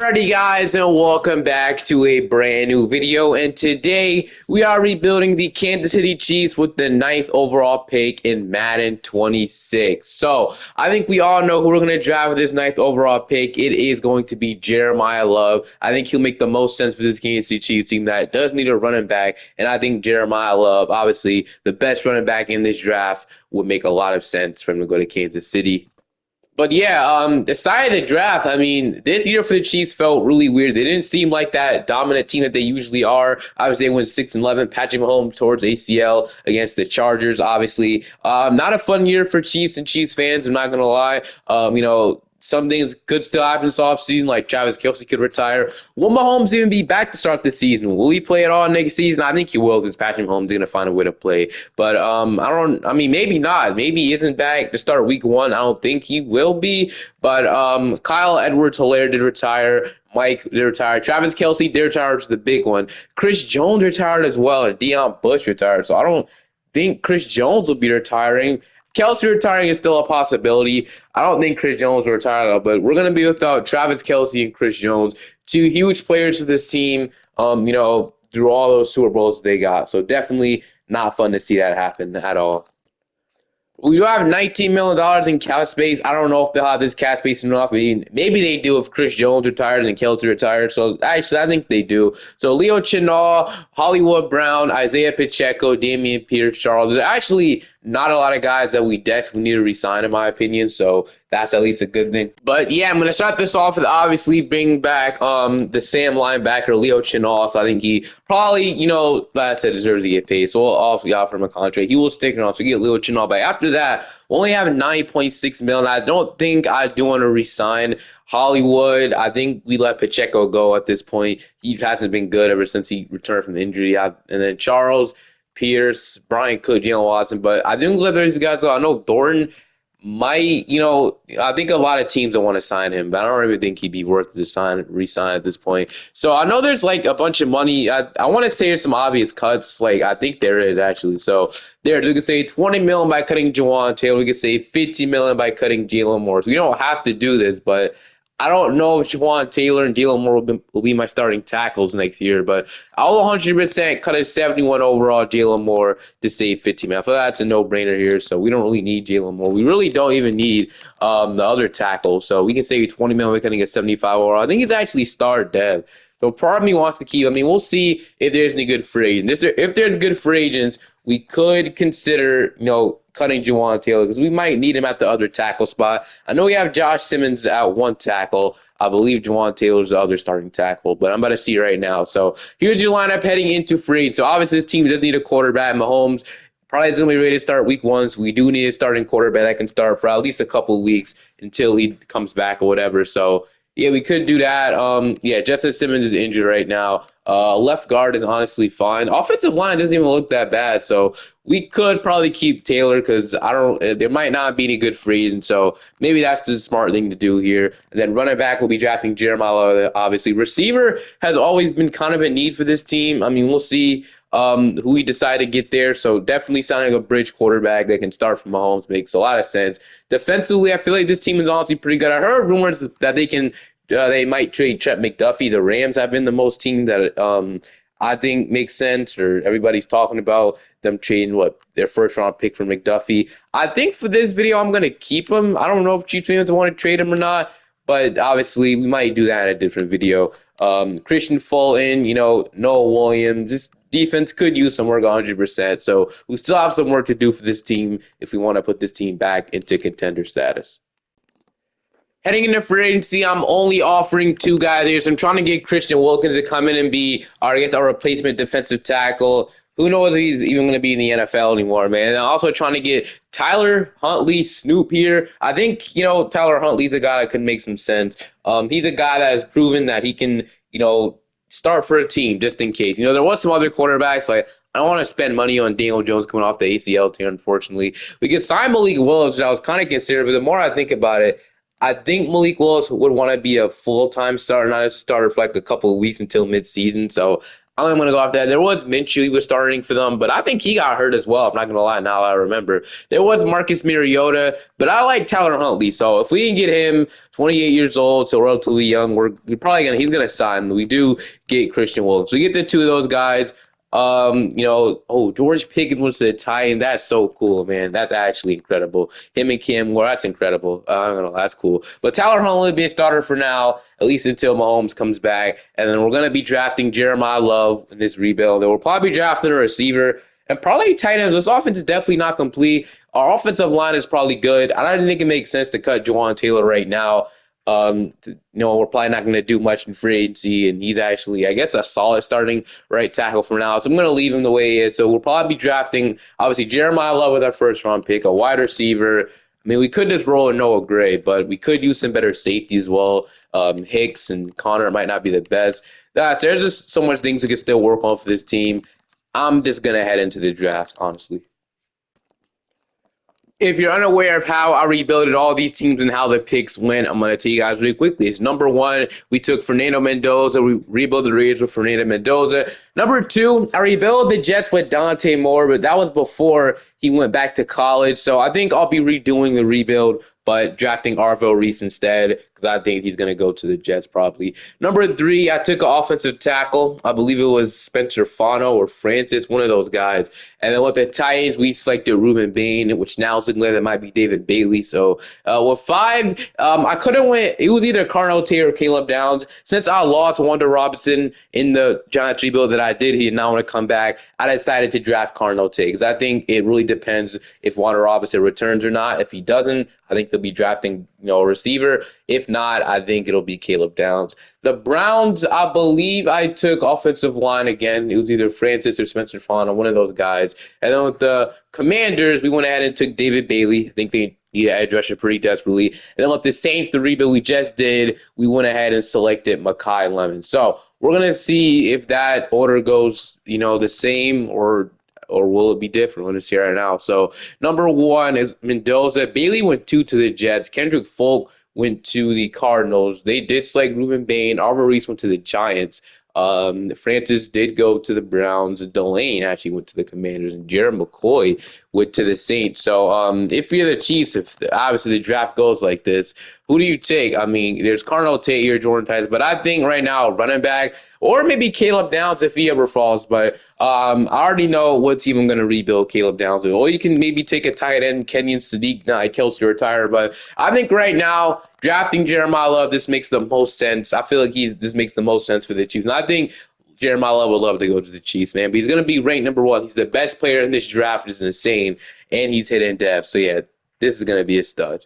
Alrighty guys, and welcome back to a brand new video, and today we are rebuilding the Kansas City Chiefs with the ninth overall pick in Madden 26. So I think we all know who we're going to draft with this ninth overall pick. It is going to be Jeremiah Love. I think he'll make the most sense for this Kansas City Chiefs team that does need a running back, and I think Jeremiah Love, obviously the best running back in this draft, would make a lot of sense for him to go to Kansas City. But yeah, the side of the draft, I mean, this year for the Chiefs felt really weird. They didn't seem like that dominant team that they usually are. Obviously, they went 6-11. Patrick Mahomes towards ACL against the Chargers, obviously. Not a fun year for Chiefs and Chiefs fans, I'm not going to lie. Some things could still happen this offseason, like Travis Kelce could retire. Will Mahomes even be back to start the season? Will he play at all next season? I think he will because Patrick Mahomes is going to find a way to play. But maybe not. Maybe he isn't back to start week one. I don't think he will be. But Kyle Edwards-Helaire did retire. Mike did retire. Travis Kelce did retire, which is the big one. Chris Jones retired as well, and Deion Bush retired. So I don't think Chris Jones will be retiring. Kelce retiring is still a possibility. I don't think Chris Jones will retire, though, but we're going to be without Travis Kelce and Chris Jones, two huge players of this team, through all those Super Bowls they got. So definitely not fun to see that happen at all. We do have $19 million in cap space. I don't know if they'll have this cap space enough. I mean, maybe they do if Chris Jones retired and Kelce retired. So actually, I think they do. So Leo Chenal, Hollywood Brown, Isaiah Pacheco, Damian Pierce, Charles. There's actually not a lot of guys that we desperately need to resign, in my opinion. So that's at least a good thing. But yeah, I'm going to start this off with obviously bringing back the Sam linebacker, Leo Chenal. So I think he probably, like I said, deserves to get paid. So we'll offer him a contract. He will stick around. So get Leo Chenal back. After that, we only have $9.6 million. I don't think I do want to resign Hollywood. I think we let Pacheco go at this point. He hasn't been good ever since he returned from injury. And then Charles, Pierce, Brian Cook, Jalen Watson. But I think let these guys go. I know Thornton might, I think a lot of teams don't want to sign him, but I don't really think he'd be worth to re-sign at this point. So I know there's like a bunch of money. I want to say there's some obvious cuts. Like I think there is actually. So we can say $20 million by cutting Juwan Taylor. We could say $50 million by cutting Jalen Moore. So we don't have to do this, but I don't know if Juwan Taylor and Jalen Moore will be my starting tackles next year, but I'll 100% cut a 71 overall Jalen Moore to save 50 million. I feel that's a no-brainer here, so we don't really need Jalen Moore. We really don't even need the other tackle, so we can save 20 million by cutting a 75 overall. I think he's actually star dev. So part of me wants to keep. I mean, we'll see if there's any good free agents. If there's good free agents, we could consider, cutting Juwan Taylor because we might need him at the other tackle spot. I know we have Josh Simmons at one tackle. I believe Juwan Taylor's the other starting tackle, but I'm about to see right now. So here's your lineup heading into free. So obviously this team does need a quarterback. Mahomes probably isn't going to be ready to start week one, so we do need a starting quarterback that can start for at least a couple of weeks until he comes back or whatever. So yeah, we could do that. Justice Simmons is injured right now. Left guard is honestly fine. Offensive line doesn't even look that bad, so we could probably keep Taylor because there might not be any good free agents, so maybe that's the smart thing to do here. And then running back, we'll be drafting Jeremiah, obviously. Receiver has always been kind of a need for this team. I mean, we'll see who we decide to get there. So definitely signing a bridge quarterback that can start from Mahomes makes a lot of sense. Defensively, I feel like this team is honestly pretty good. I heard rumors that they might trade Trent McDuffie. The Rams have been the most team that I think makes sense, or everybody's talking about them trading their first round pick for McDuffie. I think for this video, I'm going to keep him. I don't know if Chiefs fans want to trade him or not, but obviously we might do that in a different video. Christian Fulton, Noah Williams, this defense could use some work 100%. So we still have some work to do for this team if we want to put this team back into contender status. Heading into free agency, I'm only offering two guys here. So I'm trying to get Christian Wilkins to come in and be, our replacement defensive tackle. Who knows if he's even going to be in the NFL anymore, man. And I'm also trying to get Tyler Huntley Snoop here. I think, Tyler Huntley's a guy that could make some sense. He's a guy that has proven that he can, start for a team just in case. There was some other quarterbacks. Like, I don't want to spend money on Daniel Jones coming off the ACL tear, unfortunately. We could sign Malik Willis, which I was kind of considering, but the more I think about it, I think Malik Willis would want to be a full-time starter, not a starter for like a couple of weeks until mid-season. So I'm gonna go off that. There was Minshew, he was starting for them, but I think he got hurt as well. I'm not gonna lie, now I remember. There was Marcus Mariota, but I like Tyler Huntley. So if we can get him 28 years old, so relatively young, we're probably gonna he's gonna sign. We do get Christian Wilkins. We get the two of those guys. George Pickens went to the Titans. That's so cool, man. That's actually incredible. Him and Cam Moore, that's incredible. I don't know, that's cool. But Tyler Huntley will be a starter for now, at least until Mahomes comes back. And then we're gonna be drafting Jeremiah Love in this rebuild. Then we'll probably be drafting a receiver and probably tight ends. This offense is definitely not complete. Our offensive line is probably good. I don't think it makes sense to cut Juwan Taylor right now. We're probably not going to do much in free agency, and he's actually, I guess, a solid starting right tackle for now. So I'm going to leave him the way he is. So we'll probably be drafting, obviously, Jeremiah Love with our first round pick, a wide receiver. I mean, we could just roll a Noah Gray, but we could use some better safety as well. Hicks and Connor might not be the best. So there's just so much things we can still work on for this team. I'm just going to head into the draft, honestly. If you're unaware of how I rebuilt all these teams and how the picks went, I'm going to tell you guys really quickly. It's number one, we took Fernando Mendoza. We rebuilt the Raiders with Fernando Mendoza. Number two, I rebuilt the Jets with Dante Moore, but that was before he went back to college. So I think I'll be redoing the rebuild, but drafting Arvell Reese instead because I think he's going to go to the Jets probably. Number three, I took an offensive tackle. I believe it was Spencer Fano or Francis, one of those guys. And then with the Titans, we selected Ruben Bain, which now is looking like it might be David Bailey. So with five, I couldn't win. It was either Carnell Tate or Caleb Downs. Since I lost Wanda Robinson in the Giants rebuild that I did, he did not want to come back. I decided to draft Carnell Tate because I think it really depends if Wanda Robinson returns or not. If he doesn't, I think they'll be drafting a receiver. If not, I think it'll be Caleb Downs. The Browns, I believe I took offensive line again. It was either Francis or Spencer Fano, one of those guys. And then with the Commanders, we went ahead and took David Bailey. I think they need an edge rusher pretty desperately. And then with the Saints, the rebuild we just did, we went ahead and selected Mekhi Lemon. So we're going to see if that order goes, the same or will it be different? We're going to see right now. So number one is Mendoza. Bailey went two to the Jets. Kendrick Folk went to the Cardinals. They did select Ruben Bain. Arvell Reese went to the Giants. Francis did go to the Browns. Delane actually went to the Commanders, and Jared McCoy went to the Saints. So if you're the Chiefs, if obviously the draft goes like this, who do you take? I mean, there's Carnell Tate here, Jordan Tice, but I think right now running back or maybe Caleb Downs if he ever falls. But I already know what team I'm going to rebuild Caleb Downs with. Or you can maybe take a tight end, Kenyon Sadiq, Kelsey retire. But I think right now drafting Jeremiah Love, this makes the most sense. I feel like this makes the most sense for the Chiefs. And I think Jeremiah Love would love to go to the Chiefs, man. But he's going to be ranked number one. He's the best player in this draft. It's insane. And he's hitting depth. So, yeah, this is going to be a stud.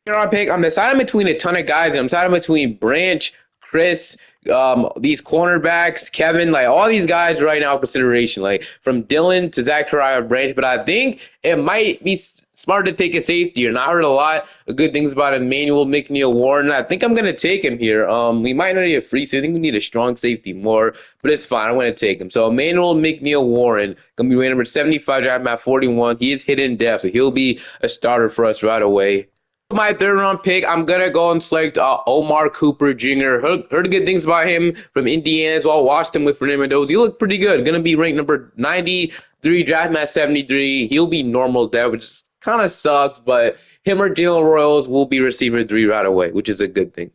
I'm deciding between a ton of guys. I'm deciding between Branch, Chris, these cornerbacks, Kevin, like all these guys right now in consideration, like from Dylan to Zachariah Branch. But I think it might be smart to take a safety. And I heard a lot of good things about Emmanuel McNeil Warren. I think I'm going to take him here. We might not need a free safety. I think we need a strong safety more, but it's fine. I'm going to take him. So Emmanuel McNeil Warren, going to be rated number 75, drafted at 41. He is hit in depth, so he'll be a starter for us right away. My third round pick, I'm going to go and select Omar Cooper Jr. Heard good things about him from Indiana as well. Watched him with Fernando Mendoza. He looked pretty good. Going to be ranked number 93, draft at 73. He'll be normal depth, which kind of sucks, but him or Jalen Royals will be receiver 3 right away, which is a good thing.